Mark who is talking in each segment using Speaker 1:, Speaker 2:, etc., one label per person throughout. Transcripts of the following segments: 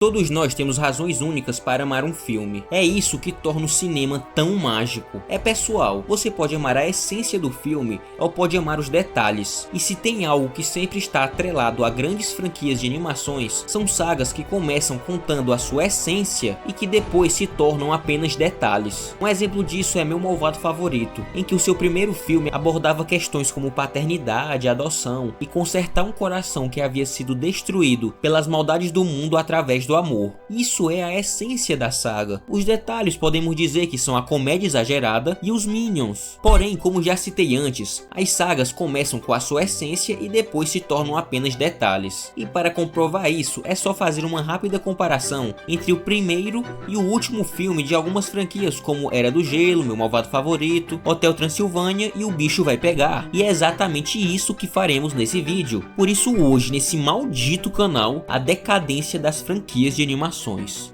Speaker 1: Todos nós temos razões únicas para amar um filme. É isso que torna o cinema tão mágico. É pessoal, você pode amar a essência do filme ou pode amar os detalhes. E se tem algo que sempre está atrelado a grandes franquias de animações, são sagas que começam contando a sua essência e que depois se tornam apenas detalhes. Um exemplo disso é Meu Malvado Favorito, em que o seu primeiro filme abordava questões como paternidade, adoção e consertar um coração que havia sido destruído pelas maldades do mundo através do amor. Isso é a essência da saga. Os detalhes podemos dizer que são a comédia exagerada e os Minions. Porém, como já citei antes, as sagas começam com a sua essência e depois se tornam apenas detalhes. E para comprovar isso, é só fazer uma rápida comparação entre o primeiro e o último filme de algumas franquias como Era do Gelo, Meu Malvado Favorito, Hotel Transilvânia e O Bicho Vai Pegar. E é exatamente isso que faremos nesse vídeo. Por isso hoje, nesse maldito canal, a decadência das franquias de animações.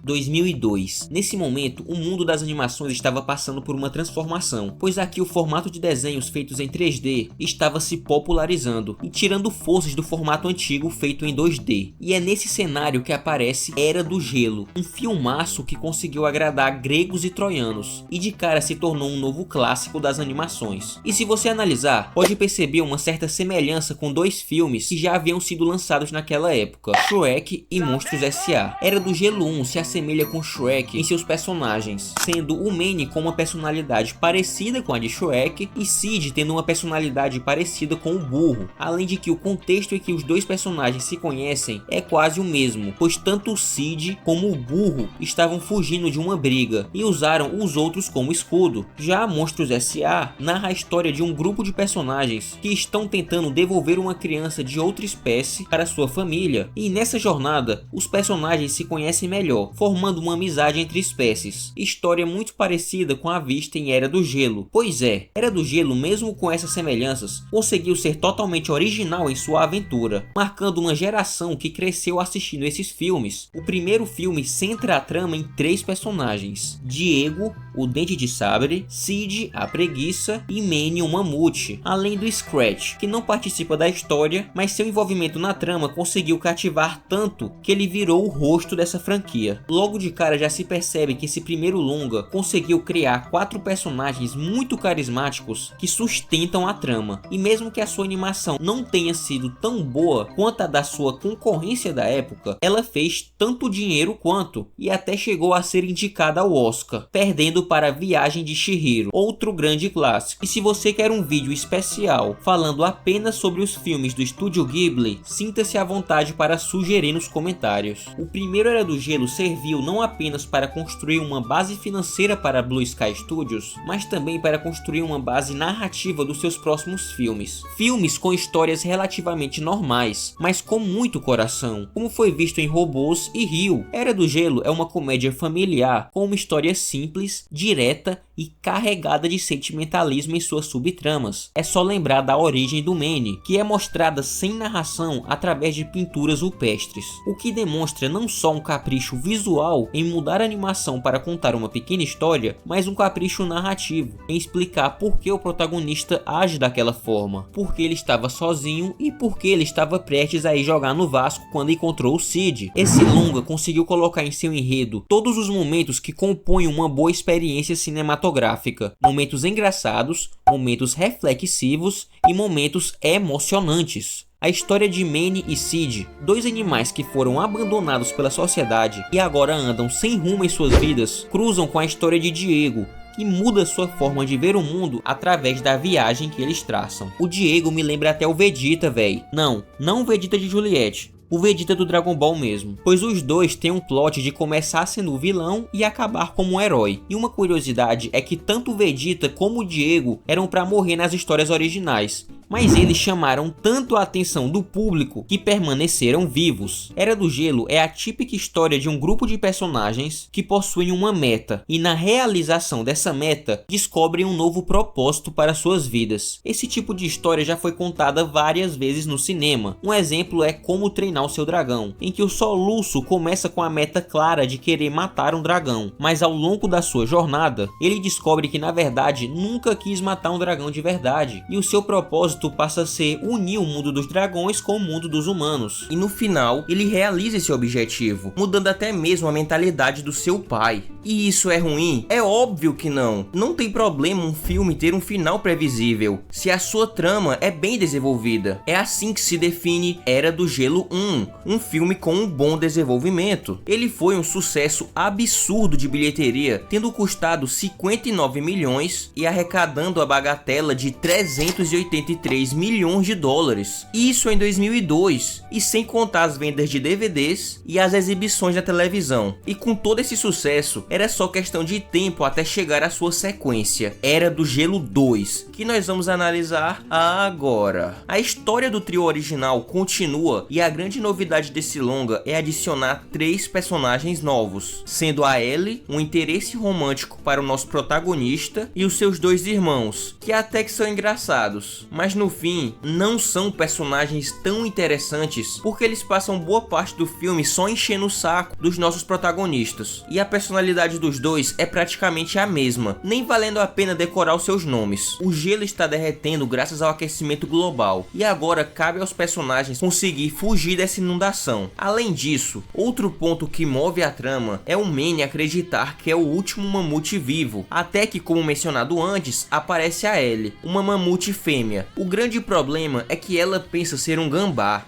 Speaker 1: 2002. Nesse momento, o mundo das animações estava passando por uma transformação, pois aqui o formato de desenhos feitos em 3D estava se popularizando e tirando forças do formato antigo feito em 2D. E é nesse cenário que aparece Era do Gelo, um filmaço que conseguiu agradar gregos e troianos, e de cara se tornou um novo clássico das animações. E se você analisar, pode perceber uma certa semelhança com dois filmes que já haviam sido lançados naquela época, Shrek e Monstros S.A. Era do Gelo 1 se assemelha com Shrek em seus personagens, sendo o Manny com uma personalidade parecida com a de Shrek e Sid tendo uma personalidade parecida com o burro, além de que o contexto em que os dois personagens se conhecem é quase o mesmo, pois tanto o Sid como o burro estavam fugindo de uma briga e usaram os outros como escudo. Já Monstros S.A. narra a história de um grupo de personagens que estão tentando devolver uma criança de outra espécie para sua família, e nessa jornada os personagens se conhecem melhor, formando uma amizade entre espécies. História muito parecida com a vista em Era do Gelo. Pois é, Era do Gelo, mesmo com essas semelhanças, conseguiu ser totalmente original em sua aventura, marcando uma geração que cresceu assistindo esses filmes. O primeiro filme centra a trama em 3 personagens: Diego, o Dente de Sabre, Sid, a Preguiça e Manny, o Mamute, além do Scratch, que não participa da história, mas seu envolvimento na trama conseguiu cativar tanto que ele virou o rosto dessa franquia. Logo de cara já se percebe que esse primeiro longa conseguiu criar 4 personagens muito carismáticos que sustentam a trama, e mesmo que a sua animação não tenha sido tão boa quanto a da sua concorrência da época, ela fez tanto dinheiro quanto, e até chegou a ser indicada ao Oscar, perdendo para Viagem de Chihiro, outro grande clássico. E se você quer um vídeo especial falando apenas sobre os filmes do estúdio Ghibli, sinta-se à vontade para sugerir nos comentários. O primeiro Era do Gelo serviu não apenas para construir uma base financeira para Blue Sky Studios, mas também para construir uma base narrativa dos seus próximos filmes. Filmes com histórias relativamente normais, mas com muito coração, como foi visto em Robôs e Rio. Era do Gelo é uma comédia familiar com uma história simples, direta e carregada de sentimentalismo em suas subtramas. É só lembrar da origem do Manny, que é mostrada sem narração através de pinturas rupestres, o que demonstra não só um capricho visual em mudar a animação para contar uma pequena história, mas um capricho narrativo em explicar por que o protagonista age daquela forma, porque ele estava sozinho e porque ele estava prestes a ir jogar no Vasco quando encontrou o Sid. Esse longa conseguiu colocar em seu enredo todos os momentos que compõem uma boa experiência cinematográfica: momentos engraçados, momentos reflexivos e momentos emocionantes. A história de Manny e Sid, 2 animais que foram abandonados pela sociedade e agora andam sem rumo em suas vidas, cruzam com a história de Diego, que muda sua forma de ver o mundo através da viagem que eles traçam. O Diego me lembra até o Vegeta, véi. Não o Vegeta de Juliette. O Vegeta do Dragon Ball mesmo, pois os dois têm um plot de começar sendo o vilão e acabar como um herói. E uma curiosidade é que tanto o Vegeta como o Diego eram pra morrer nas histórias originais, mas eles chamaram tanto a atenção do público que permaneceram vivos. Era do Gelo é a típica história de um grupo de personagens que possuem uma meta e na realização dessa meta descobrem um novo propósito para suas vidas. Esse tipo de história já foi contada várias vezes no cinema. Um exemplo é Como Treinar o Seu Dragão, em que o Soluço começa com a meta clara de querer matar um dragão, mas ao longo da sua jornada, ele descobre que na verdade nunca quis matar um dragão de verdade, e o seu propósito passa a ser unir o mundo dos dragões com o mundo dos humanos. E no final, ele realiza esse objetivo, mudando até mesmo a mentalidade do seu pai. E isso é ruim? É óbvio que não. Não tem problema um filme ter um final previsível, se a sua trama é bem desenvolvida. É assim que se define Era do Gelo 1, um filme com um bom desenvolvimento. Ele foi um sucesso absurdo de bilheteria, tendo custado 59 milhões e arrecadando a bagatela de 383 milhões de dólares. Isso em 2002, e sem contar as vendas de DVDs e as exibições na televisão. E com todo esse sucesso, era só questão de tempo até chegar à sua sequência, Era do Gelo 2, que nós vamos analisar agora. A história do trio original continua e a grande novidade desse longa é adicionar 3 personagens novos, sendo a Ellie, um interesse romântico para o nosso protagonista, e os seus 2 irmãos, que até que são engraçados, mas no fim não são personagens tão interessantes porque eles passam boa parte do filme só enchendo o saco dos nossos protagonistas, e a personalidade dos dois é praticamente a mesma, nem valendo a pena decorar os seus nomes. O gelo está derretendo graças ao aquecimento global, e agora cabe aos personagens conseguir fugir dessa inundação. Além disso, outro ponto que move a trama é o Manny acreditar que é o último mamute vivo, até que, como mencionado antes, aparece a Ellie, uma mamute fêmea. O grande problema é que ela pensa ser um gambá.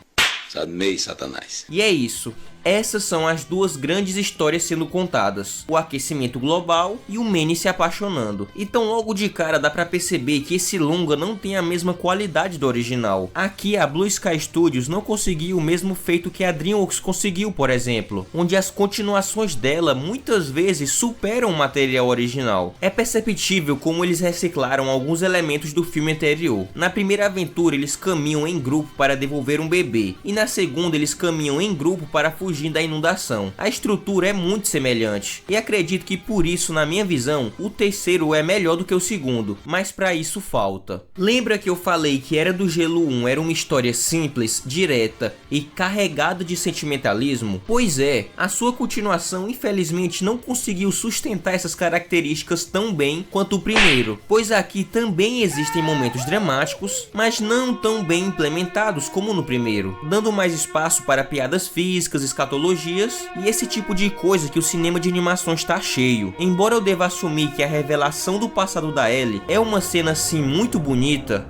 Speaker 2: Sadmei, Satanás.
Speaker 1: E é isso. Essas são as 2 grandes histórias sendo contadas, o aquecimento global e o Manny se apaixonando. Então logo de cara dá pra perceber que esse longa não tem a mesma qualidade do original. Aqui a Blue Sky Studios não conseguiu o mesmo feito que a DreamWorks conseguiu, por exemplo, onde as continuações dela muitas vezes superam o material original. É perceptível como eles reciclaram alguns elementos do filme anterior. Na primeira aventura eles caminham em grupo para devolver um bebê, e na segunda eles caminham em grupo para fugir da inundação. A estrutura é muito semelhante, e acredito que por isso, na minha visão, o terceiro é melhor do que o segundo, mas para isso falta. Lembra que eu falei que Era do Gelo 1 era uma história simples, direta e carregada de sentimentalismo? Pois é, a sua continuação infelizmente não conseguiu sustentar essas características tão bem quanto o primeiro, pois aqui também existem momentos dramáticos, mas não tão bem implementados como no primeiro, dando mais espaço para piadas físicas, escatologias e esse tipo de coisa que o cinema de animação está cheio. Embora eu deva assumir que a revelação do passado da Ellie é uma cena assim muito bonita,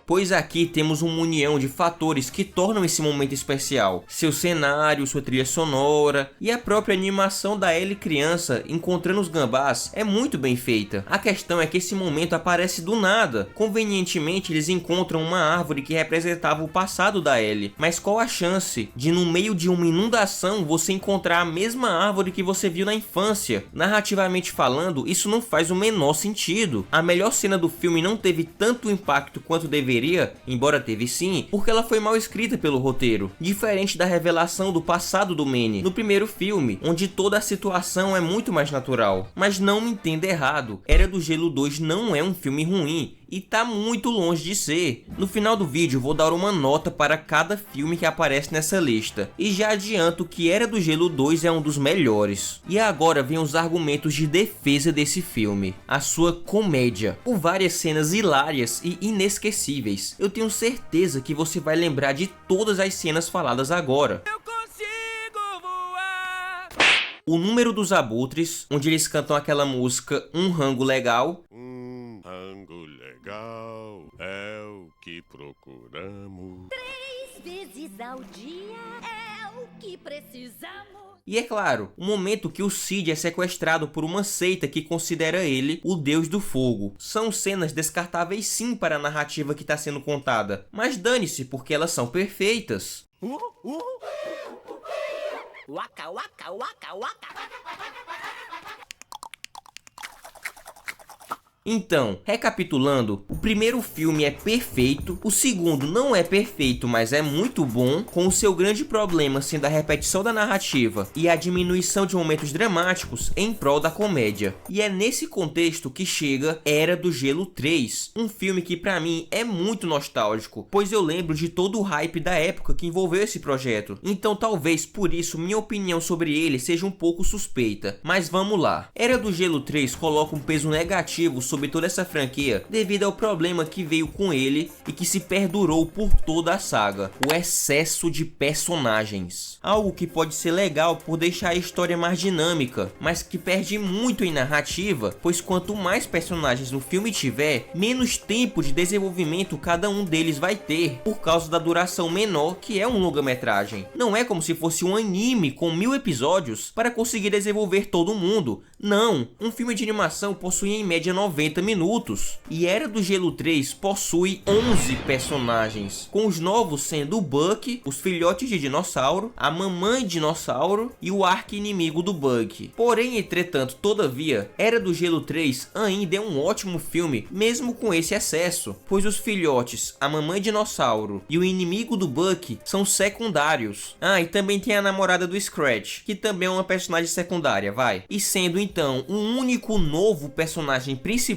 Speaker 1: pois aqui temos uma união de fatores que tornam esse momento especial. Seu cenário, sua trilha sonora e a própria animação da Ellie criança encontrando os gambás é muito bem feita. A questão é que esse momento aparece do nada. Convenientemente eles encontram uma árvore que representava o passado da Ellie, mas qual a chance de no meio de uma inundação você encontrar a mesma árvore que você viu na infância? Narrativamente falando, isso não faz o menor sentido. A melhor cena do filme não teve tanto impacto quanto deveria, embora teve sim, porque ela foi mal escrita pelo roteiro, diferente da revelação do passado do Manny no primeiro filme, onde toda a situação é muito mais natural. Mas não me entenda errado, Era do Gelo 2 não é um filme ruim, e tá muito longe de ser. No final do vídeo vou dar uma nota para cada filme que aparece nessa lista, e já adianto que Era do Gelo 2 é um dos melhores. E agora vem os argumentos de defesa desse filme: a sua comédia, com várias cenas hilárias e inesquecíveis. Eu tenho certeza que você vai lembrar de todas as cenas faladas agora. Eu consigo voar! O Número dos Abutres, onde eles cantam aquela música Um Rango Legal.
Speaker 3: Rango legal é o que procuramos.
Speaker 4: 3 vezes ao dia é o que precisamos.
Speaker 1: E é claro, o momento que o Cid é sequestrado por uma seita que considera ele o deus do fogo. São cenas descartáveis sim para a narrativa que está sendo contada, mas dane-se porque elas são perfeitas.
Speaker 4: Waka, waka, waka, waka.
Speaker 1: Então, recapitulando, o primeiro filme é perfeito, o segundo não é perfeito, mas é muito bom, com o seu grande problema sendo a repetição da narrativa e a diminuição de momentos dramáticos em prol da comédia. E é nesse contexto que chega Era do Gelo 3, um filme que pra mim é muito nostálgico, pois eu lembro de todo o hype da época que envolveu esse projeto, então talvez por isso minha opinião sobre ele seja um pouco suspeita, mas vamos lá. Era do Gelo 3 coloca um peso negativo sobre toda essa franquia devido ao problema que veio com ele e que se perdurou por toda a saga: o excesso de personagens. Algo que pode ser legal por deixar a história mais dinâmica, mas que perde muito em narrativa, pois quanto mais personagens no filme tiver, menos tempo de desenvolvimento cada um deles vai ter, por causa da duração menor que é um longa-metragem. Não é como se fosse um anime com 1000 episódios para conseguir desenvolver todo mundo. Não, um filme de animação possui em média 90 minutos, e Era do Gelo 3 possui 11 personagens, com os novos sendo o Buck, os filhotes de dinossauro, a mamãe dinossauro e o arqui-inimigo do Buck. Porém, entretanto, todavia, Era do Gelo 3 ainda é um ótimo filme, mesmo com esse excesso, pois os filhotes, a mamãe dinossauro e o inimigo do Buck são secundários. Ah, e também tem a namorada do Scratch, que também é uma personagem secundária, vai. E sendo então um único novo personagem principal,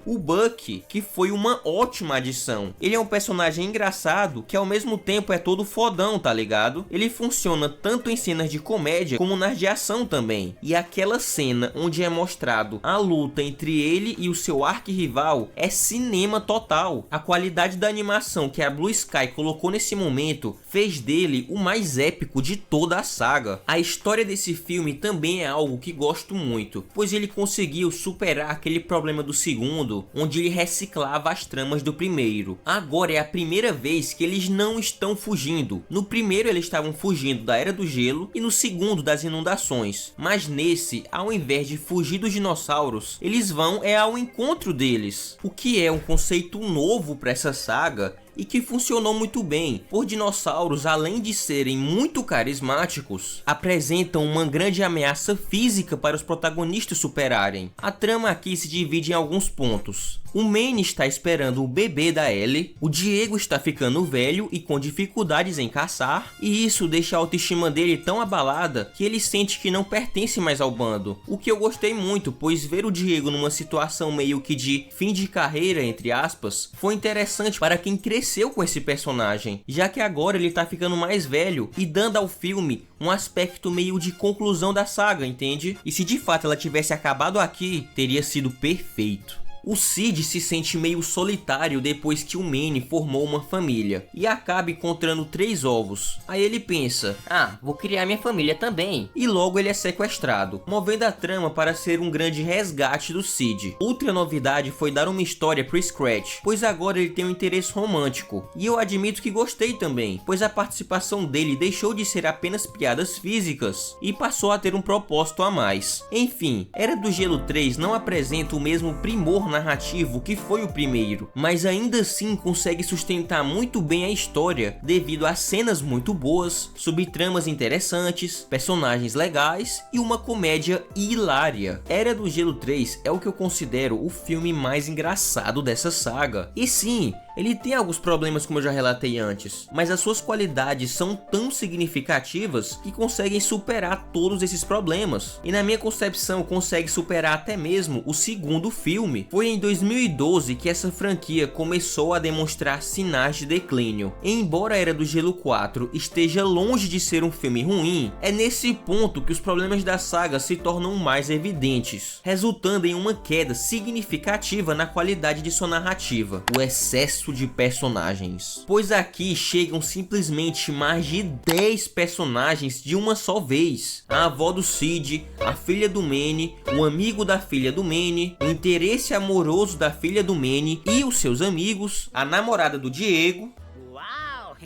Speaker 1: o Buck, que foi uma ótima adição. Ele é um personagem engraçado que ao mesmo tempo é todo fodão, tá ligado? Ele funciona tanto em cenas de comédia como nas de ação também. E aquela cena onde é mostrado a luta entre ele e o seu arquirrival é cinema total. A qualidade da animação que a Blue Sky colocou nesse momento fez dele o mais épico de toda a saga. A história desse filme também é algo que gosto muito, pois ele conseguiu superar aquele problema do segundo, onde ele reciclava as tramas do primeiro. Agora é a primeira vez que eles não estão fugindo. No primeiro eles estavam fugindo da Era do Gelo e no segundo das inundações, mas nesse, ao invés de fugir dos dinossauros, eles vão ao encontro deles, o que é um conceito novo para essa saga e que funcionou muito bem, por dinossauros, além de serem muito carismáticos, apresentam uma grande ameaça física para os protagonistas superarem. A trama aqui se divide em alguns pontos. O Manny está esperando o bebê da Ellie, o Diego está ficando velho e com dificuldades em caçar, e isso deixa a autoestima dele tão abalada que ele sente que não pertence mais ao bando. O que eu gostei muito, pois ver o Diego numa situação meio que de fim de carreira, entre aspas, foi interessante para quem cresceu com esse personagem, já que agora ele tá ficando mais velho e dando ao filme um aspecto meio de conclusão da saga, entende? E se de fato ela tivesse acabado aqui, teria sido perfeito. O Cid se sente meio solitário depois que o Manny formou uma família e acaba encontrando 3 ovos. Aí ele pensa: ah, vou criar minha família também. E logo ele é sequestrado, movendo a trama para ser um grande resgate do Cid. Outra novidade foi dar uma história pro Scratch, pois agora ele tem um interesse romântico. E eu admito que gostei também, pois a participação dele deixou de ser apenas piadas físicas e passou a ter um propósito a mais. Enfim, Era do Gelo 3 não apresenta o mesmo primor narrativo que foi o primeiro, mas ainda assim consegue sustentar muito bem a história devido a cenas muito boas, subtramas interessantes, personagens legais e uma comédia hilária. Era do Gelo 3 é o que eu considero o filme mais engraçado dessa saga. E sim, ele tem alguns problemas como eu já relatei antes, mas as suas qualidades são tão significativas que conseguem superar todos esses problemas. E na minha concepção consegue superar até mesmo o segundo filme. Foi em 2012 que essa franquia começou a demonstrar sinais de declínio. E embora Era do Gelo 4 esteja longe de ser um filme ruim, é nesse ponto que os problemas da saga se tornam mais evidentes, resultando em uma queda significativa na qualidade de sua narrativa: o excesso de personagens. Pois aqui chegam simplesmente mais de 10 personagens de uma só vez. A avó do Cid, a filha do Manny, o amigo da filha do Manny, o interesse amoroso da filha do Manny e os seus amigos, a namorada do Diego.
Speaker 4: Uau!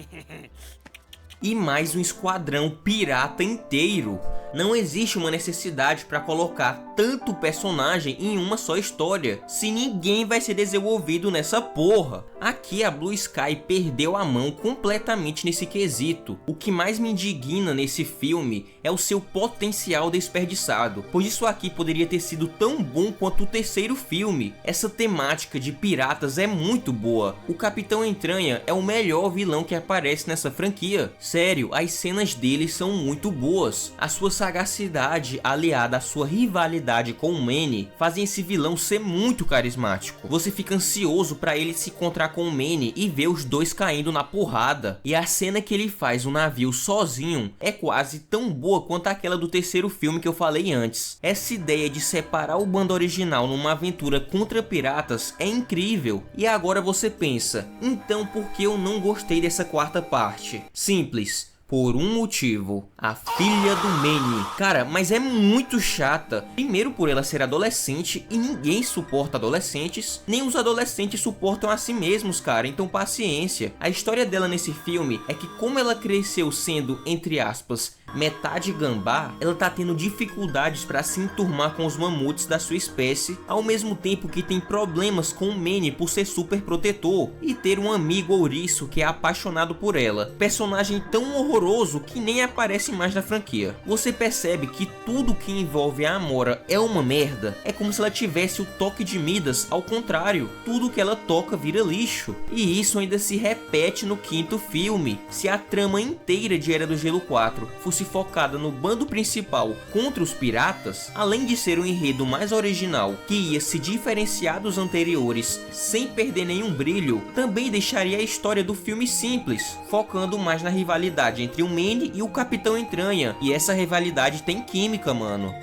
Speaker 1: E mais um esquadrão pirata inteiro. Não existe uma necessidade para colocar tanto personagem em uma só história, se ninguém vai ser desenvolvido nessa porra. Aqui a Blue Sky perdeu a mão completamente nesse quesito. O que mais me indigna nesse filme é o seu potencial desperdiçado, pois isso aqui poderia ter sido tão bom quanto o terceiro filme. Essa temática de piratas é muito boa. O Capitão Entranha é o melhor vilão que aparece nessa franquia. Sério, as cenas dele são muito boas. A sua sagacidade aliada à sua rivalidade com o Manny fazem esse vilão ser muito carismático. Você fica ansioso para ele se encontrar com o Manny e ver os dois caindo na porrada. E a cena que ele faz o navio sozinho é quase tão boa quanto aquela do terceiro filme que eu falei antes. Essa ideia de separar o bando original numa aventura contra piratas é incrível. E agora você pensa, então por que eu não gostei dessa quarta parte? Simples. Por um motivo, a filha do Manny. Cara, mas é muito chata. Primeiro por ela ser adolescente e ninguém suporta adolescentes, nem os adolescentes suportam a si mesmos, cara, então paciência. A história dela nesse filme é que como ela cresceu sendo, entre aspas, metade gambá, ela tá tendo dificuldades para se enturmar com os mamutes da sua espécie, ao mesmo tempo que tem problemas com o Manny por ser super protetor e ter um amigo ouriço que é apaixonado por ela, personagem tão horroroso que nem aparece mais na franquia. Você percebe que tudo que envolve a Amora é uma merda, é como se ela tivesse o toque de Midas ao contrário, tudo que ela toca vira lixo, e isso ainda se repete no quinto filme. Se a trama inteira de Era do Gelo 4 fosse focada no bando principal contra os piratas, além de ser um enredo mais original que ia se diferenciar dos anteriores sem perder nenhum brilho, também deixaria a história do filme simples, focando mais na rivalidade entre o Manny e o Capitão Entranha, e essa rivalidade tem química, mano.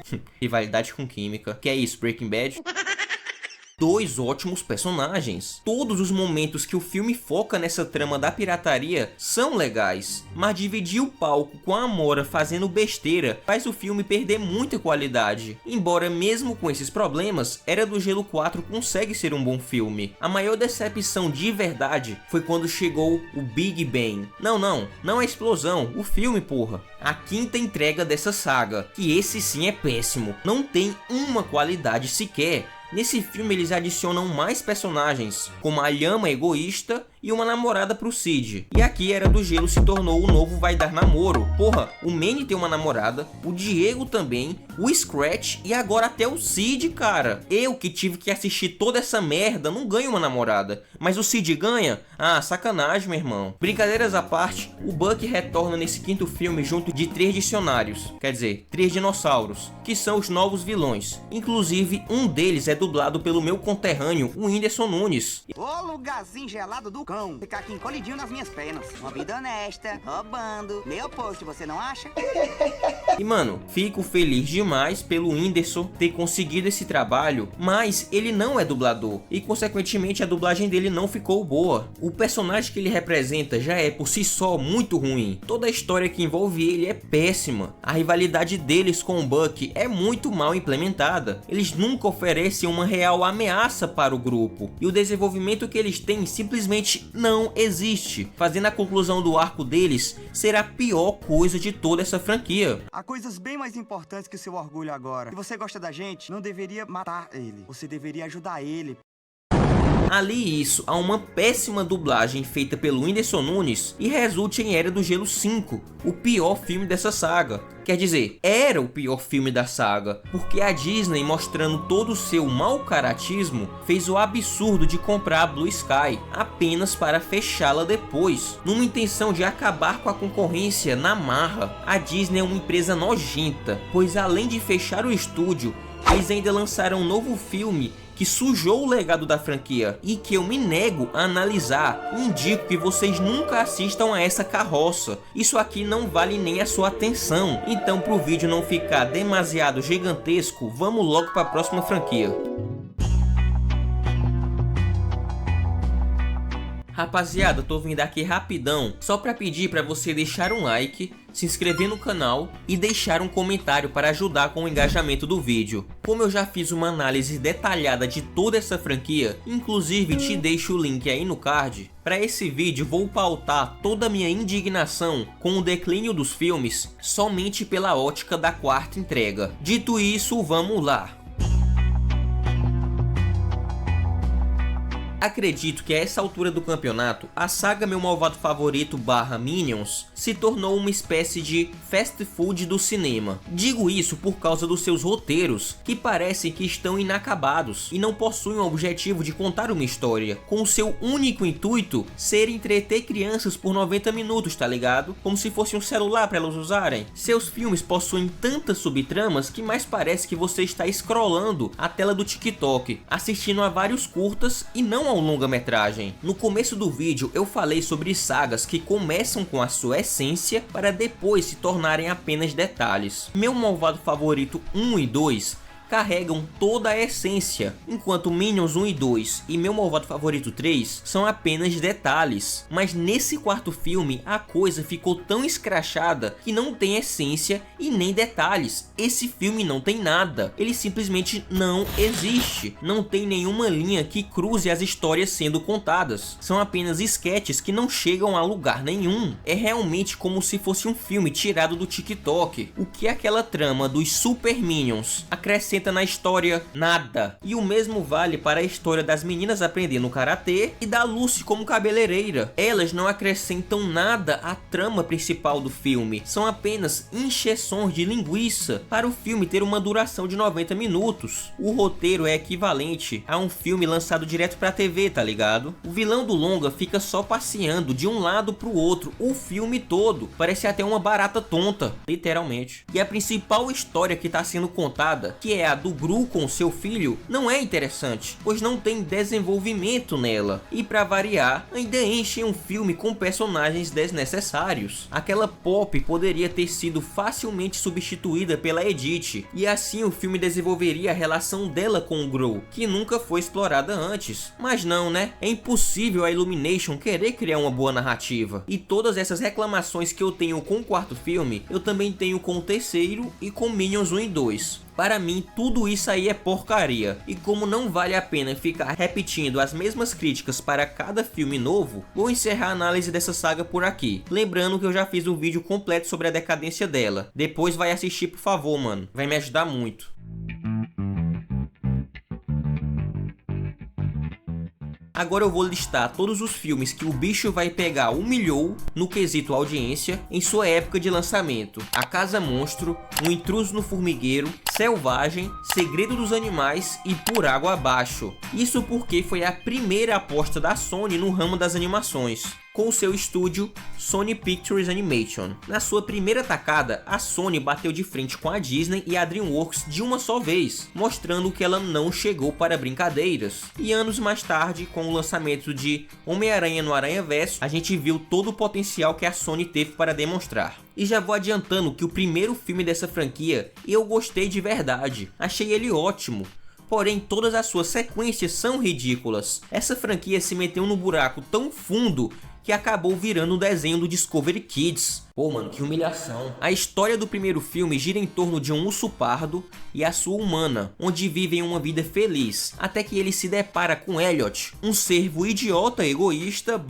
Speaker 1: Rivalidade com química, que é isso, Breaking Bad? Dois ótimos personagens. Todos os momentos que o filme foca nessa trama da pirataria são legais, mas dividir o palco com a Amora fazendo besteira faz o filme perder muita qualidade. Embora mesmo com esses problemas, Era do Gelo 4 consegue ser um bom filme. A maior decepção de verdade foi quando chegou o Big Bang. Não a explosão, o filme, porra. A quinta entrega dessa saga, que esse sim é péssimo, não tem uma qualidade sequer. Nesse filme eles adicionam mais personagens, como a Llama egoísta e uma namorada pro Cid. E aqui Era do Gelo se tornou o novo Vai Dar Namoro. Porra, o Manny tem uma namorada, o Diego também, o Scratch e agora até o Cid, cara. Eu que tive que assistir toda essa merda não ganho uma namorada, mas o Cid ganha? Ah, sacanagem, meu irmão. Brincadeiras à parte, o Bucky retorna nesse quinto filme junto de 3 dicionários, quer dizer, 3 dinossauros, que são os novos vilões. Inclusive, um deles é dublado pelo meu conterrâneo, o Whindersson Nunes.
Speaker 5: Ô lugarzinho gelado do cão, ficar aqui encolhidinho nas minhas penas. Uma vida honesta, roubando. Meu post, você não acha?
Speaker 1: E mano, fico feliz demais pelo Whindersson ter conseguido esse trabalho, mas ele não é dublador e consequentemente a dublagem dele não ficou boa. O personagem que ele representa já é por si só muito ruim. Toda a história que envolve ele é péssima. A rivalidade deles com o Bucky é muito mal implementada. Eles nunca oferecem uma real ameaça para o grupo e o desenvolvimento que eles têm simplesmente não existe, fazendo a conclusão do arco deles ser a pior coisa de toda essa franquia.
Speaker 5: Há coisas bem mais importantes que o seu orgulho agora. Se você gosta da gente, não deveria matar ele. Você deveria ajudar ele.
Speaker 1: Ali isso a uma péssima dublagem feita pelo Whindersson Nunes e resulta em Era do Gelo 5, o pior filme dessa saga. Quer dizer, era o pior filme da saga, porque a Disney, mostrando todo o seu mau caratismo, fez o absurdo de comprar a Blue Sky apenas para fechá-la depois, numa intenção de acabar com a concorrência na marra. A Disney é uma empresa nojenta, pois além de fechar o estúdio, eles ainda lançaram um novo filme que sujou o legado da franquia e que eu me nego a analisar. Indico que vocês nunca assistam a essa carroça. Isso aqui não vale nem a sua atenção. Então, pro vídeo não ficar demasiado gigantesco, vamos logo para a próxima franquia. Rapaziada, tô vindo aqui rapidão só pra pedir pra você deixar um like, se inscrever no canal e deixar um comentário para ajudar com o engajamento do vídeo. Como eu já fiz uma análise detalhada de toda essa franquia, inclusive te deixo o link aí no card, para esse vídeo vou pautar toda a minha indignação com o declínio dos filmes somente pela ótica da quarta entrega. Dito isso, vamos lá. Acredito que a essa altura do campeonato, a saga Meu Malvado Favorito / Minions se tornou uma espécie de fast food do cinema. Digo isso por causa dos seus roteiros, que parecem que estão inacabados e não possuem o objetivo de contar uma história, com o seu único intuito ser entreter crianças por 90 minutos, tá ligado? Como se fosse um celular para elas usarem. Seus filmes possuem tantas subtramas que mais parece que você está scrollando a tela do TikTok, assistindo a vários curtas e não ao longa-metragem. No começo do vídeo eu falei sobre sagas que começam com a sua essência para depois se tornarem apenas detalhes. Meu Malvado Favorito 1 e 2 carregam toda a essência, enquanto Minions 1 e 2 e Meu Malvado Favorito 3 são apenas detalhes. Mas nesse quarto filme a coisa ficou tão escrachada que não tem essência e nem detalhes. Esse filme não tem nada, ele simplesmente não existe. Não tem nenhuma linha que cruze as histórias sendo contadas, são apenas sketches que não chegam a lugar nenhum. É realmente como se fosse um filme tirado do TikTok. O que aquela trama dos Super Minions acrescenta na história? Nada. E o mesmo vale para a história das meninas aprendendo karatê e da Lucy como cabeleireira. Elas não acrescentam nada à trama principal do filme, são apenas encheções de linguiça para o filme ter uma duração de 90 minutos. O roteiro é equivalente a um filme lançado direto pra TV, tá ligado? O vilão do longa fica só passeando de um lado pro outro o filme todo, parece até uma barata tonta, literalmente. E a principal história que tá sendo contada, que é a do Gru com seu filho, não é interessante, pois não tem desenvolvimento nela, e pra variar, ainda enchem um filme com personagens desnecessários. Aquela Pop poderia ter sido facilmente substituída pela Edith, e assim o filme desenvolveria a relação dela com o Gru, que nunca foi explorada antes. Mas não, né? É impossível a Illumination querer criar uma boa narrativa. E todas essas reclamações que eu tenho com o quarto filme, eu também tenho com o terceiro e com Minions 1 e 2. Para mim, tudo isso aí é porcaria, e como não vale a pena ficar repetindo as mesmas críticas para cada filme novo, vou encerrar a análise dessa saga por aqui. Lembrando que eu já fiz um vídeo completo sobre a decadência dela. Depois vai assistir, por favor, mano. Vai me ajudar muito. Agora eu vou listar todos os filmes que o bicho vai pegar humilhou no quesito audiência em sua época de lançamento. A Casa Monstro, O Intruso no Formigueiro, Selvagem, Segredo dos Animais e Por Água Abaixo. Isso porque foi a primeira aposta da Sony no ramo das animações, com o seu estúdio Sony Pictures Animation. Na sua primeira tacada, a Sony bateu de frente com a Disney e a DreamWorks de uma só vez, mostrando que ela não chegou para brincadeiras. E anos mais tarde, com o lançamento de Homem-Aranha no Aranhaverso, a gente viu todo o potencial que a Sony teve para demonstrar. E já vou adiantando que o primeiro filme dessa franquia eu gostei de verdade, achei ele ótimo. Porém, todas as suas sequências são ridículas. Essa franquia se meteu num buraco tão fundo que acabou virando um desenho do Discovery Kids. Pô, mano, que humilhação. A história do primeiro filme gira em torno de um urso pardo e a sua humana, onde vivem uma vida feliz, até que ele se depara com Elliot, um servo idiota, egoísta,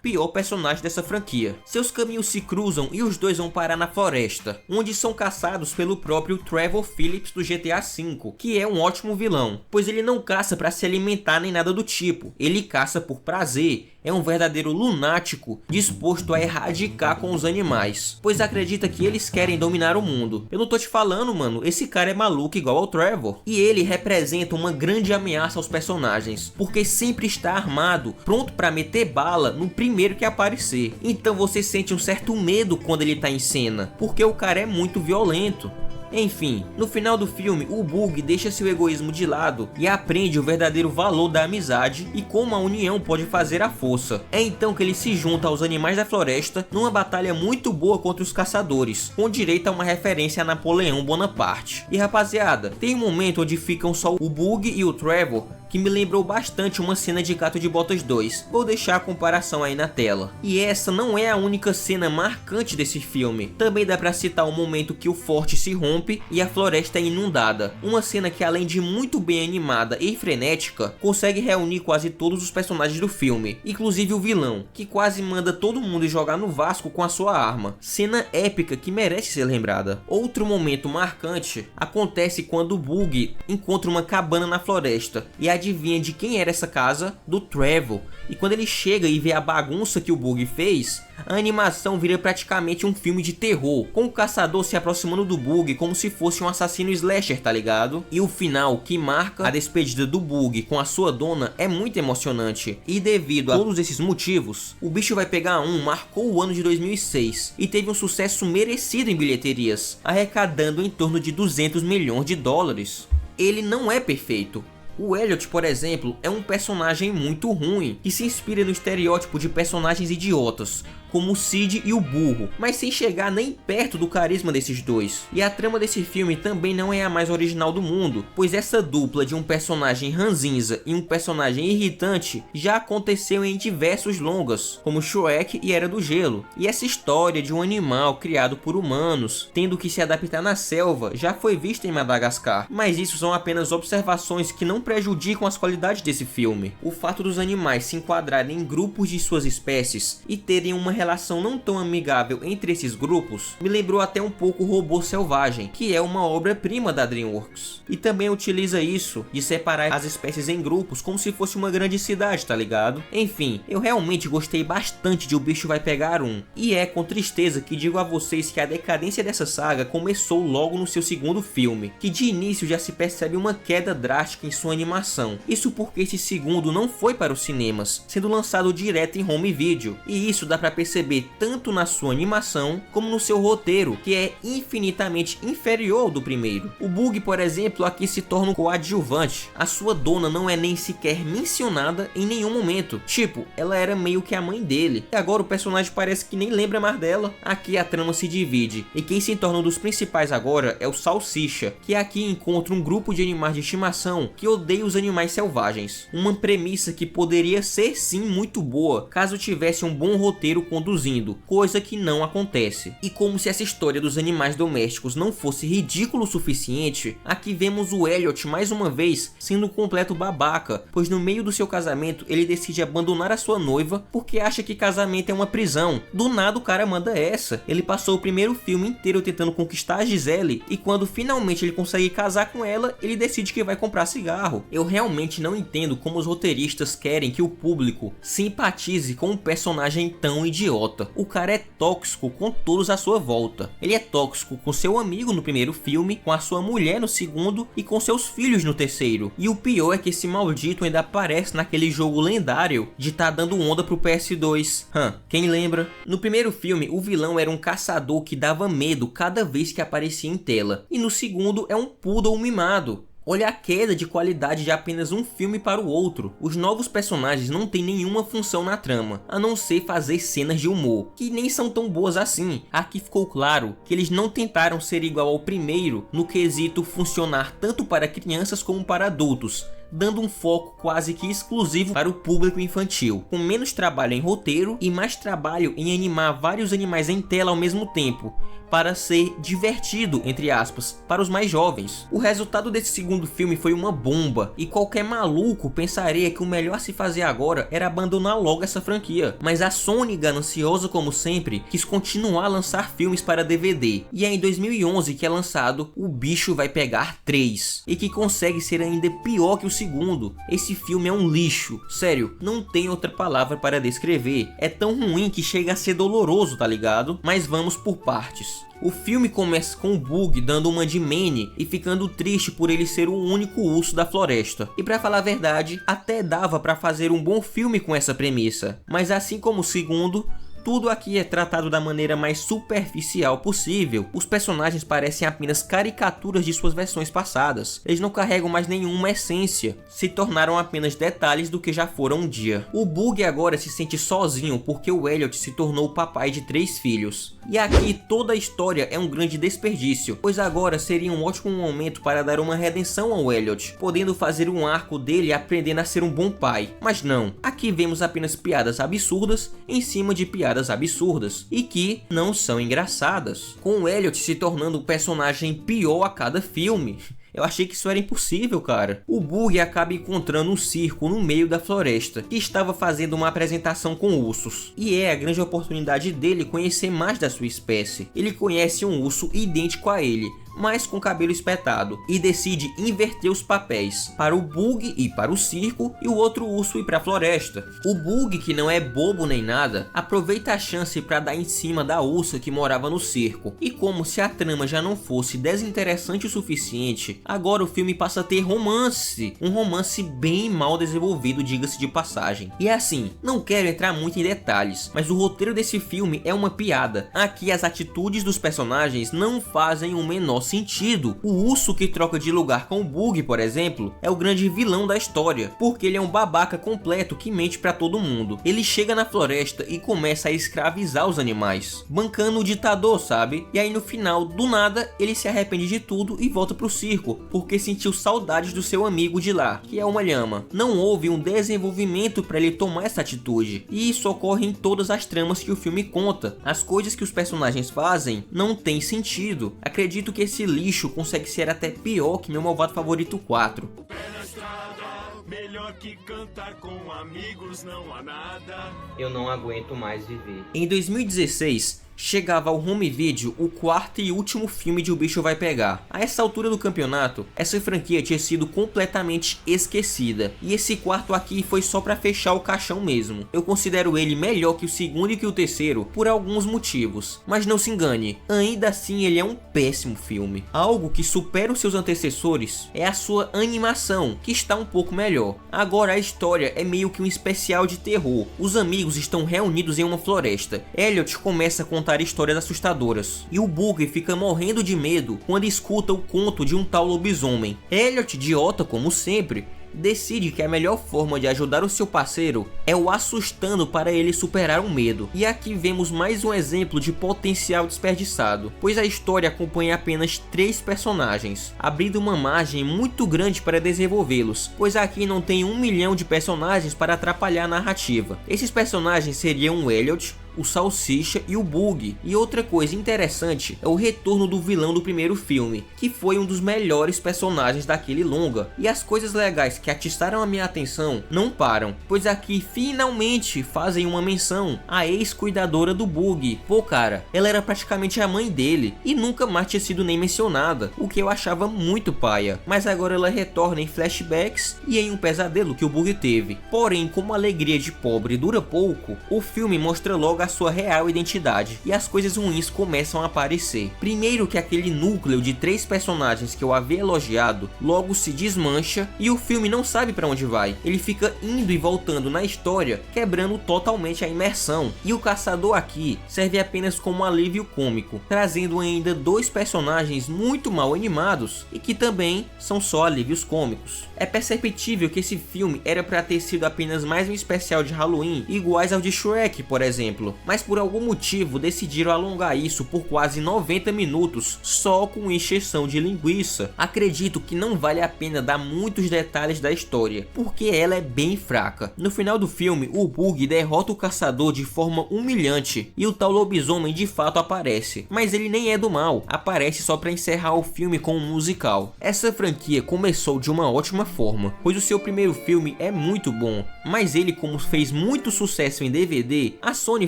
Speaker 1: pior personagem dessa franquia. Seus caminhos se cruzam e os dois vão parar na floresta, onde são caçados pelo próprio Trevor Phillips do GTA V, que é um ótimo vilão, pois ele não caça para se alimentar nem nada do tipo, ele caça por prazer. É um verdadeiro lunático disposto a erradicar com os animais, pois acredita que eles querem dominar o mundo. Eu não tô te falando, mano, esse cara é maluco igual ao Trevor. E ele representa uma grande ameaça aos personagens, porque sempre está armado, pronto pra meter bala no primeiro que aparecer. Então você sente um certo medo quando ele tá em cena, porque o cara é muito violento. Enfim, no final do filme, o Bug deixa seu egoísmo de lado e aprende o verdadeiro valor da amizade e como a união pode fazer a força. É então que ele se junta aos animais da floresta numa batalha muito boa contra os caçadores, com direito a uma referência a Napoleão Bonaparte. E rapaziada, tem um momento onde ficam só o Bug e o Trevor que me lembrou bastante uma cena de Gato de Botas 2. Vou deixar a comparação aí na tela. E essa não é a única cena marcante desse filme. Também dá pra citar o momento que o forte se rompe e a floresta é inundada. Uma cena que, além de muito bem animada e frenética, consegue reunir quase todos os personagens do filme, inclusive o vilão, que quase manda todo mundo jogar no Vasco com a sua arma. Cena épica que merece ser lembrada. Outro momento marcante acontece quando o Bug encontra uma cabana na floresta. E adivinha de quem era essa casa? Do Trevor. E quando ele chega e vê a bagunça que o Bug fez, a animação vira praticamente um filme de terror, com o caçador se aproximando do Bug como se fosse um assassino slasher, tá ligado? E o final, que marca a despedida do Bug com a sua dona, é muito emocionante. E devido a todos esses motivos, O Bicho Vai Pegar 1 marcou o ano de 2006 e teve um sucesso merecido em bilheterias, arrecadando em torno de 200 milhões de dólares. Ele não é perfeito. O Elliot, por exemplo, é um personagem muito ruim, que se inspira no estereótipo de personagens idiotas, como o Sid e o Burro, mas sem chegar nem perto do carisma desses dois. E a trama desse filme também não é a mais original do mundo, pois essa dupla de um personagem ranzinza e um personagem irritante já aconteceu em diversos longas, como Shrek e Era do Gelo. E essa história de um animal criado por humanos, tendo que se adaptar na selva, já foi vista em Madagascar, mas isso são apenas observações que não prejudicam as qualidades desse filme. O fato dos animais se enquadrarem em grupos de suas espécies e terem uma relação não tão amigável entre esses grupos me lembrou até um pouco o Robô Selvagem, que é uma obra-prima da DreamWorks. E também utiliza isso de separar as espécies em grupos como se fosse uma grande cidade, tá ligado? Enfim, eu realmente gostei bastante de O Bicho Vai Pegar 1. E é com tristeza que digo a vocês que a decadência dessa saga começou logo no seu segundo filme, que de início já se percebe uma queda drástica em sua animação. Isso porque esse segundo não foi para os cinemas, sendo lançado direto em home video. E isso dá pra perceber tanto na sua animação como no seu roteiro, que é infinitamente inferior ao do primeiro. O Bug, por exemplo, aqui se torna um coadjuvante. A sua dona não é nem sequer mencionada em nenhum momento. Tipo, ela era meio que a mãe dele, e agora o personagem parece que nem lembra mais dela. Aqui a trama se divide, e quem se torna um dos principais agora é o Salsicha, que aqui encontra um grupo de animais de estimação que odeia os animais selvagens. Uma premissa que poderia ser sim muito boa, caso tivesse um bom roteiro conduzindo, coisa que não acontece. E como se essa história dos animais domésticos não fosse ridículo o suficiente, aqui vemos o Elliot mais uma vez sendo um completo babaca, pois no meio do seu casamento ele decide abandonar a sua noiva porque acha que casamento é uma prisão. Do nada o cara manda essa. Ele passou o primeiro filme inteiro tentando conquistar a Gisele e quando finalmente ele consegue casar com ela, ele decide que vai comprar cigarro. Eu realmente não entendo como os roteiristas querem que o público simpatize com um personagem tão idiota. O cara é tóxico com todos à sua volta. Ele é tóxico com seu amigo no primeiro filme, com a sua mulher no segundo e com seus filhos no terceiro. E o pior é que esse maldito ainda aparece naquele jogo lendário de tá dando onda pro PS2. Quem lembra? No primeiro filme, o vilão era um caçador que dava medo cada vez que aparecia em tela. E no segundo é um poodle mimado. Olha a queda de qualidade de apenas um filme para o outro. Os novos personagens não têm nenhuma função na trama, a não ser fazer cenas de humor, que nem são tão boas assim. Aqui ficou claro que eles não tentaram ser igual ao primeiro no quesito funcionar tanto para crianças como para adultos, dando um foco quase que exclusivo para o público infantil, com menos trabalho em roteiro e mais trabalho em animar vários animais em tela ao mesmo tempo, para ser divertido, entre aspas, para os mais jovens. O resultado desse segundo filme foi uma bomba, e qualquer maluco pensaria que o melhor a se fazer agora era abandonar logo essa franquia. Mas a Sony, gananciosa como sempre, quis continuar a lançar filmes para DVD, e é em 2011 que é lançado O Bicho Vai Pegar 3, e que consegue ser ainda pior que o segundo. Esse filme é um lixo, sério, não tem outra palavra para descrever. É tão ruim que chega a ser doloroso, tá ligado? Mas vamos por partes. O filme começa com o Bug dando uma de Manny e ficando triste por ele ser o único urso da floresta. E pra falar a verdade, até dava pra fazer um bom filme com essa premissa. Mas assim como o segundo, tudo aqui é tratado da maneira mais superficial possível. Os personagens parecem apenas caricaturas de suas versões passadas. Eles não carregam mais nenhuma essência, se tornaram apenas detalhes do que já foram um dia. O Bug agora se sente sozinho porque o Elliot se tornou o papai de 3 filhos. E aqui toda a história é um grande desperdício, pois agora seria um ótimo momento para dar uma redenção ao Elliot, podendo fazer um arco dele aprendendo a ser um bom pai. Mas não, aqui vemos apenas piadas absurdas em cima de piadas absurdas, e que não são engraçadas, com o Elliot se tornando o personagem pior a cada filme. Eu achei que isso era impossível, cara. O Bug acaba encontrando um circo no meio da floresta, que estava fazendo uma apresentação com ursos. E é a grande oportunidade dele conhecer mais da sua espécie. Ele conhece um urso idêntico a ele, mas com cabelo espetado, e decide inverter os papéis, para o Bug ir para o circo e o outro urso ir para a floresta. O Bug, que não é bobo nem nada, aproveita a chance para dar em cima da ursa que morava no circo. E como se a trama já não fosse desinteressante o suficiente, agora o filme passa a ter romance. Um romance bem mal desenvolvido, diga-se de passagem. E assim, não quero entrar muito em detalhes, mas o roteiro desse filme é uma piada. Aqui as atitudes dos personagens não fazem o menor sentido. O urso que troca de lugar com o Bug, por exemplo, é o grande vilão da história, porque ele é um babaca completo que mente pra todo mundo. Ele chega na floresta e começa a escravizar os animais, bancando o ditador, sabe? E aí no final, do nada, ele se arrepende de tudo e volta pro circo, porque sentiu saudades do seu amigo de lá, que é uma lhama. Não houve um desenvolvimento para ele tomar essa atitude, e isso ocorre em todas as tramas que o filme conta. As coisas que os personagens fazem não tem sentido. Acredito que esse lixo consegue ser até pior que Meu Malvado Favorito 4.
Speaker 6: Pé na estrada, melhor que cantar com amigos, não há nada.
Speaker 1: Eu não aguento mais viver. Em 2016, chegava ao home video o quarto e último filme de O Bicho Vai Pegar. A essa altura do campeonato, essa franquia tinha sido completamente esquecida, e esse quarto aqui foi só pra fechar o caixão mesmo. Eu considero ele melhor que o segundo e que o terceiro por alguns motivos, mas não se engane, ainda assim ele é um péssimo filme. Algo que supera os seus antecessores é a sua animação, que está um pouco melhor. Agora a história é meio que um especial de terror. Os amigos estão reunidos em uma floresta. Elliot começa a contar histórias assustadoras, e o Bug fica morrendo de medo quando escuta o conto de um tal lobisomem. Elliot, idiota como sempre, decide que a melhor forma de ajudar o seu parceiro é o assustando para ele superar o medo. E aqui vemos mais um exemplo de potencial desperdiçado, pois a história acompanha apenas 3 personagens, abrindo uma margem muito grande para desenvolvê-los, pois aqui não tem 1 milhão de personagens para atrapalhar a narrativa. Esses personagens seriam o Elliot, o Salsicha e o Bug. E outra coisa interessante é o retorno do vilão do primeiro filme, que foi um dos melhores personagens daquele longa. E as coisas legais que atiçaram a minha atenção não param, pois aqui finalmente fazem uma menção à ex-cuidadora do Bug. Pô cara, ela era praticamente a mãe dele e nunca mais tinha sido nem mencionada, o que eu achava muito paia. Mas agora ela retorna em flashbacks e em um pesadelo que o Bug teve. Porém, como a alegria de pobre dura pouco, o filme mostra logo a sua real identidade, e as coisas ruins começam a aparecer. Primeiro que aquele núcleo de 3 personagens que eu havia elogiado logo se desmancha e o filme não sabe para onde vai. Ele fica indo e voltando na história, quebrando totalmente a imersão. E o caçador aqui serve apenas como alívio cômico, trazendo ainda 2 personagens muito mal animados e que também são só alívios cômicos. É perceptível que esse filme era para ter sido apenas mais um especial de Halloween iguais ao de Shrek, por exemplo, mas por algum motivo decidiram alongar isso por quase 90 minutos só com encheção de linguiça. Acredito que não vale a pena dar muitos detalhes da história, porque ela é bem fraca. No final do filme, o Bug derrota o caçador de forma humilhante e o tal lobisomem de fato aparece, mas ele nem é do mal, aparece só para encerrar o filme com um musical. Essa franquia começou de uma ótima forma, pois o seu primeiro filme é muito bom, mas ele, como fez muito sucesso em DVD, a Sony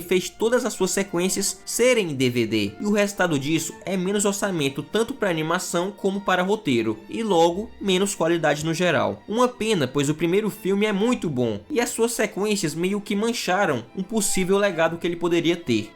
Speaker 1: fez todas as suas sequências serem em DVD, e o resultado disso é menos orçamento tanto para animação como para roteiro, e logo menos qualidade no geral. Uma pena, pois o primeiro filme é muito bom, e as suas sequências meio que mancharam um possível legado que ele poderia ter.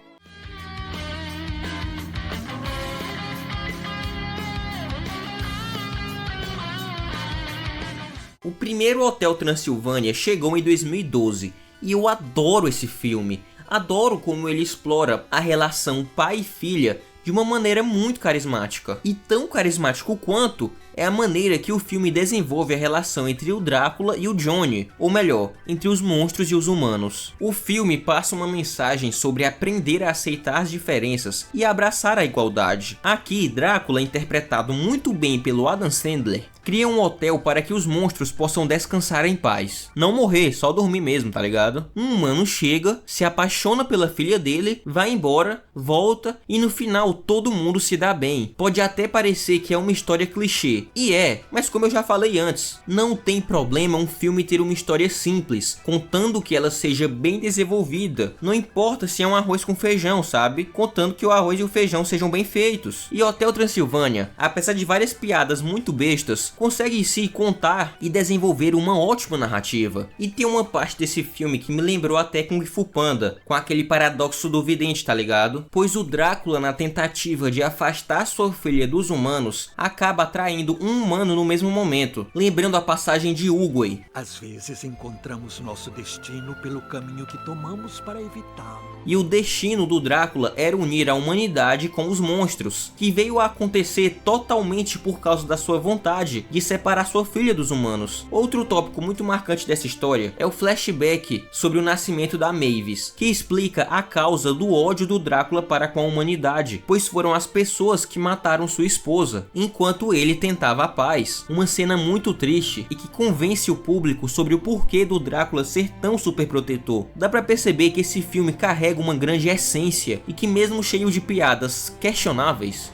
Speaker 1: O primeiro Hotel Transilvânia chegou em 2012 e eu adoro esse filme. Adoro como ele explora a relação pai e filha de uma maneira muito carismática. E tão carismático quanto é a maneira que o filme desenvolve a relação entre o Drácula e o Johnny, ou melhor, entre os monstros e os humanos. O filme passa uma mensagem sobre aprender a aceitar as diferenças e abraçar a igualdade. Aqui, Drácula, interpretado muito bem pelo Adam Sandler, cria um hotel para que os monstros possam descansar em paz. Não morrer, só dormir mesmo, tá ligado? Um humano chega, se apaixona pela filha dele, vai embora, volta e no final todo mundo se dá bem. Pode até parecer que é uma história clichê, e é, mas como eu já falei antes, não tem problema um filme ter uma história simples, contando que ela seja bem desenvolvida. Não importa se é um arroz com feijão, sabe? Contanto que o arroz e o feijão sejam bem feitos. E Hotel Transilvânia, apesar de várias piadas muito bestas, consegue em si contar e desenvolver uma ótima narrativa. E tem uma parte desse filme que me lembrou até Kung Fu Panda, com aquele paradoxo do vidente, tá ligado? Pois o Drácula, na tentativa de afastar sua filha dos humanos, acaba atraindo um humano no mesmo momento, lembrando a passagem de Uguay.
Speaker 7: Às vezes encontramos nosso destino pelo caminho que tomamos para evitá-lo.
Speaker 1: E o destino do Drácula era unir a humanidade com os monstros, que veio a acontecer totalmente por causa da sua vontade de separar sua filha dos humanos. Outro tópico muito marcante dessa história é o flashback sobre o nascimento da Mavis, que explica a causa do ódio do Drácula para com a humanidade, pois foram as pessoas que mataram sua esposa, enquanto ele tentava a paz. Uma cena muito triste e que convence o público sobre o porquê do Drácula ser tão superprotetor. Dá pra perceber que esse filme carrega uma grande essência e que mesmo cheio de piadas questionáveis,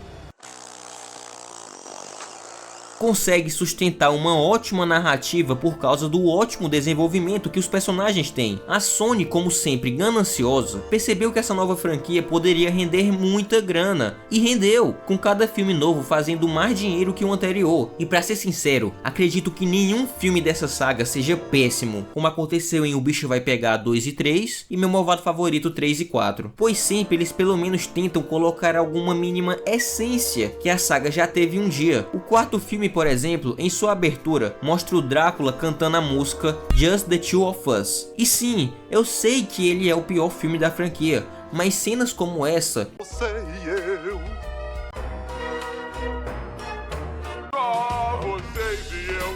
Speaker 1: consegue sustentar uma ótima narrativa por causa do ótimo desenvolvimento que os personagens têm. A Sony, como sempre gananciosa, percebeu que essa nova franquia poderia render muita grana, e rendeu, com cada filme novo fazendo mais dinheiro que o anterior. E pra ser sincero, acredito que nenhum filme dessa saga seja péssimo, como aconteceu em O Bicho Vai Pegar 2 e 3 e Meu Malvado Favorito 3 e 4, pois sempre eles pelo menos tentam colocar alguma mínima essência que a saga já teve um dia. O quarto filme, por exemplo, em sua abertura, mostra o Drácula cantando a música Just the Two of Us. E sim, eu sei que ele é o pior filme da franquia, mas cenas como essa
Speaker 3: Você e eu.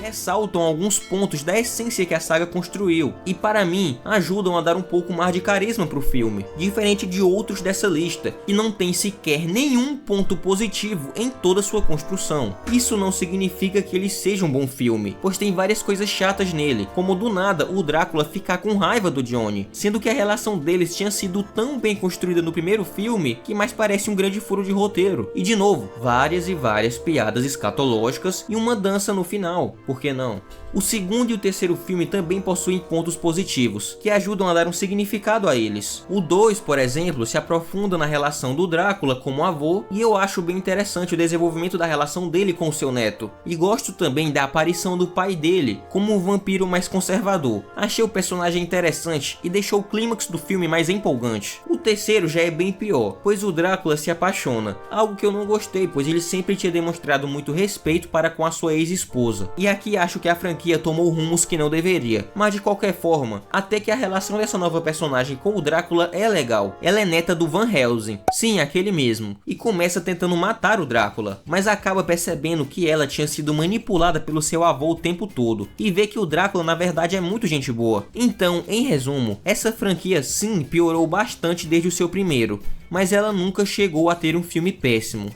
Speaker 1: ressaltam alguns pontos da essência que a saga construiu, e para mim, ajudam a dar um pouco mais de carisma pro filme, diferente de outros dessa lista, que não tem sequer nenhum ponto positivo em toda sua construção. Isso não significa que ele seja um bom filme, pois tem várias coisas chatas nele, como do nada o Drácula ficar com raiva do Johnny, sendo que a relação deles tinha sido tão bem construída no primeiro filme, que mais parece um grande furo de roteiro. E de novo, várias e várias piadas escatológicas e uma dança no final, por que não? O segundo e o terceiro filme também possuem pontos positivos, que ajudam a dar um significado a eles. O 2, por exemplo, se aprofunda na relação do Drácula como avô, e eu acho bem interessante o desenvolvimento da relação dele com o seu neto. E gosto também da aparição do pai dele, como um vampiro mais conservador. Achei o personagem interessante e deixou o clímax do filme mais empolgante. O terceiro já é bem pior, pois o Drácula se apaixona, algo que eu não gostei, pois ele sempre tinha demonstrado muito respeito para com a sua ex-esposa. E aqui acho que a franquia tomou rumos que não deveria, mas de qualquer forma, até que a relação dessa nova personagem com o Drácula é legal. Ela é neta do Van Helsing, sim, aquele mesmo, e começa tentando matar o Drácula, mas acaba percebendo que ela tinha sido manipulada pelo seu avô o tempo todo, e vê que o Drácula na verdade é muito gente boa. Então, em resumo, essa franquia sim piorou bastante desde o seu primeiro, mas ela nunca chegou a ter um filme péssimo.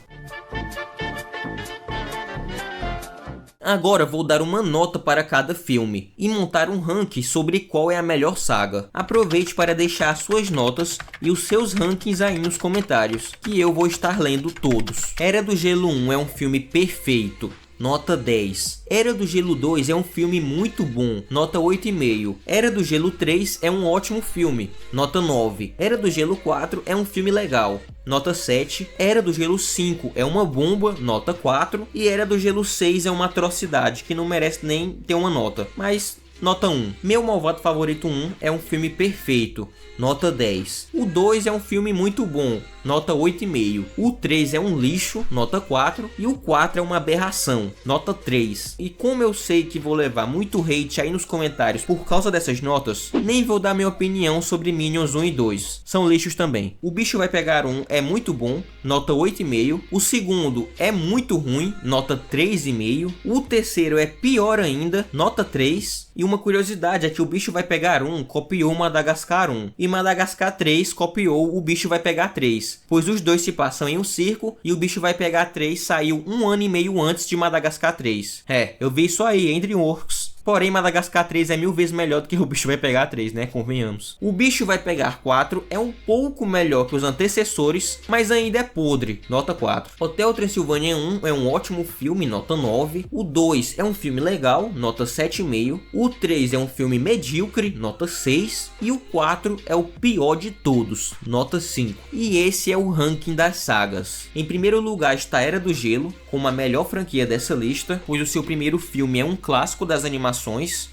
Speaker 1: Agora vou dar uma nota para cada filme e montar um ranking sobre qual é a melhor saga. Aproveite para deixar suas notas e os seus rankings aí nos comentários, que eu vou estar lendo todos. Era do Gelo 1 é um filme perfeito, nota 10. Era do Gelo 2 é um filme muito bom, nota 8,5. Era do Gelo 3 é um ótimo filme, nota 9. Era do Gelo 4 é um filme legal, nota 7. Era do Gelo 5 é uma bomba, nota 4. E Era do Gelo 6 é uma atrocidade que não merece nem ter uma nota, mas nota 1. Meu Malvado Favorito 1 é um filme perfeito, nota 10. O 2 é um filme muito bom, nota 8,5. O 3 é um lixo, nota 4. E o 4 é uma aberração, nota 3. E como eu sei que vou levar muito hate aí nos comentários por causa dessas notas, nem vou dar minha opinião sobre Minions 1 e 2. São lixos também. O Bicho Vai Pegar 1 é muito bom, nota 8,5. O segundo é muito ruim, nota 3,5. O terceiro é pior ainda, nota 3. E uma curiosidade é que o Bicho Vai Pegar 1 copiou Madagascar 1 e Madagascar 3 copiou o Bicho Vai Pegar 3, pois os dois se passam em um circo e o Bicho Vai Pegar 3 saiu 1 ano e meio antes de Madagascar 3. Eu vi isso aí, em DreamWorks. Porém, Madagascar 3 é 1000 vezes melhor do que o Bicho Vai Pegar 3, né? Convenhamos. O Bicho Vai Pegar 4 é um pouco melhor que os antecessores, mas ainda é podre, nota 4. Hotel Transilvânia 1 é um ótimo filme, nota 9. O 2 é um filme legal, nota 7,5. O 3 é um filme medíocre, nota 6. E o 4 é o pior de todos, nota 5. E esse é o ranking das sagas. Em primeiro lugar está Era do Gelo, como a melhor franquia dessa lista, pois o seu primeiro filme é um clássico das animações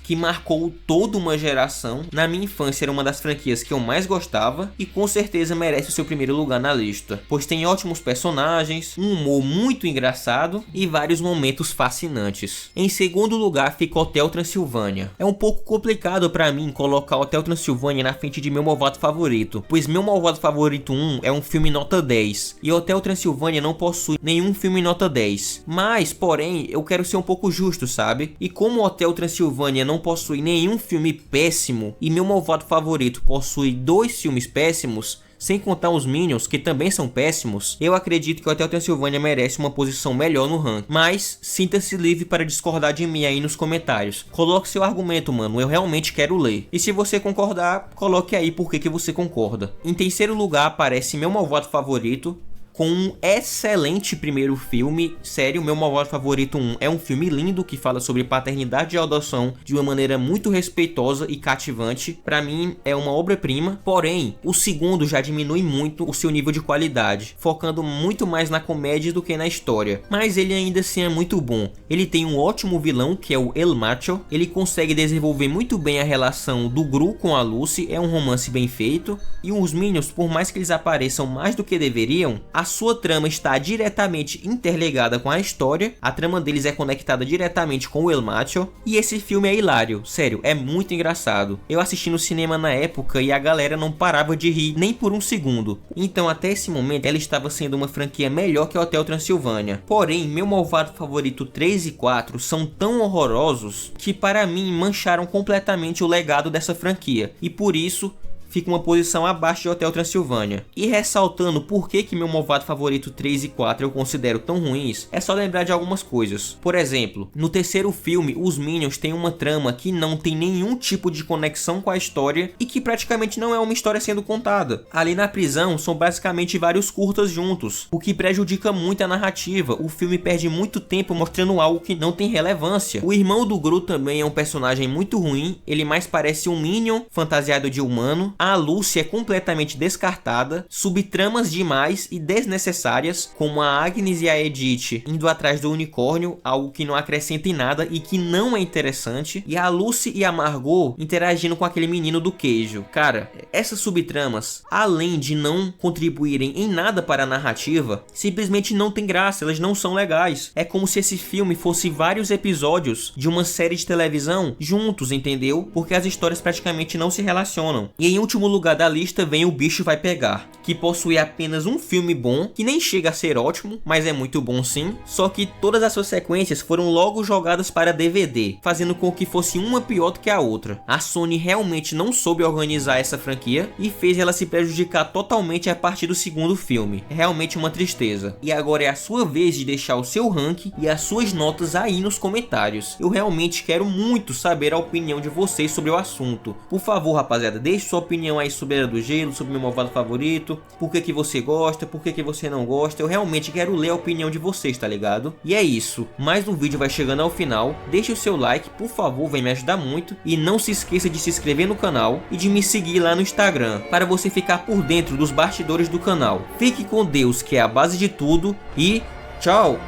Speaker 1: que marcou toda uma geração. Na minha infância era uma das franquias que eu mais gostava e com certeza merece o seu primeiro lugar na lista, pois tem ótimos personagens, um humor muito engraçado e vários momentos fascinantes. Em segundo lugar fica Hotel Transilvânia. É um pouco complicado para mim colocar Hotel Transilvânia na frente de Meu Malvado Favorito, pois Meu Malvado Favorito 1 é um filme nota 10 e Hotel Transilvânia não possui nenhum filme nota 10. Mas, porém, eu quero ser um pouco justo, sabe? E como Hotel Transilvânia não possui nenhum filme péssimo e Meu Malvado Favorito possui 2 filmes péssimos, sem contar os Minions, que também são péssimos, eu acredito que o Hotel Transilvânia merece uma posição melhor no ranking. Mas sinta-se livre para discordar de mim aí nos comentários. Coloque seu argumento, mano, eu realmente quero ler. E se você concordar, coloque aí por que você concorda. Em terceiro lugar aparece Meu Malvado Favorito, com um excelente primeiro filme. Sério, Meu Malvado Favorito 1 é um filme lindo que fala sobre paternidade e adoção de uma maneira muito respeitosa e cativante. Pra mim é uma obra-prima, porém o segundo já diminui muito o seu nível de qualidade, focando muito mais na comédia do que na história, mas ele ainda assim é muito bom. Ele tem um ótimo vilão que é o El Macho, ele consegue desenvolver muito bem a relação do Gru com a Lucy, é um romance bem feito, e os Minions, por mais que eles apareçam mais do que deveriam, a sua trama está diretamente interligada com a história, a trama deles é conectada diretamente com o El Macho, e esse filme é hilário, sério, é muito engraçado. Eu assisti no cinema na época e a galera não parava de rir nem por um segundo, então até esse momento ela estava sendo uma franquia melhor que o Hotel Transilvânia. Porém, Meu Malvado Favorito 3 e 4 são tão horrorosos que para mim mancharam completamente o legado dessa franquia, e por isso fica uma posição abaixo de Hotel Transilvânia. E ressaltando por que Meu Malvado Favorito 3 e 4 eu considero tão ruins, é só lembrar de algumas coisas. Por exemplo, no terceiro filme, os Minions têm uma trama que não tem nenhum tipo de conexão com a história e que praticamente não é uma história sendo contada. Ali na prisão são basicamente vários curtas juntos, o que prejudica muito a narrativa. O filme perde muito tempo mostrando algo que não tem relevância. O irmão do Gru também é um personagem muito ruim, ele mais parece um Minion fantasiado de humano. A Lucy é completamente descartada, subtramas demais e desnecessárias, como a Agnes e a Edith indo atrás do unicórnio, algo que não acrescenta em nada e que não é interessante, e a Lucy e a Margot interagindo com aquele menino do queijo. Cara, essas subtramas, além de não contribuírem em nada para a narrativa, simplesmente não tem graça, elas não são legais. É como se esse filme fosse vários episódios de uma série de televisão juntos, entendeu? Porque as histórias praticamente não se relacionam. E em último lugar da lista vem O Bicho Vai Pegar, que possui apenas um filme bom, que nem chega a ser ótimo, mas é muito bom sim, só que todas as suas sequências foram logo jogadas para DVD, fazendo com que fosse uma pior do que a outra. A Sony realmente não soube organizar essa franquia e fez ela se prejudicar totalmente a partir do segundo filme. É realmente uma tristeza. E agora é a sua vez de deixar o seu ranking e as suas notas aí nos comentários. Eu realmente quero muito saber a opinião de vocês sobre o assunto. Por favor, rapaziada, deixe sua opinião aí sobre Era do Gelo, sobre Meu Malvado Favorito, por que você gosta, por que você não gosta. Eu realmente quero ler a opinião de vocês, tá ligado? E é isso, mais um vídeo vai chegando ao final. Deixe o seu like, por favor, vai me ajudar muito, e não se esqueça de se inscrever no canal e de me seguir lá no Instagram, para você ficar por dentro dos bastidores do canal. Fique com Deus, que é a base de tudo, e tchau!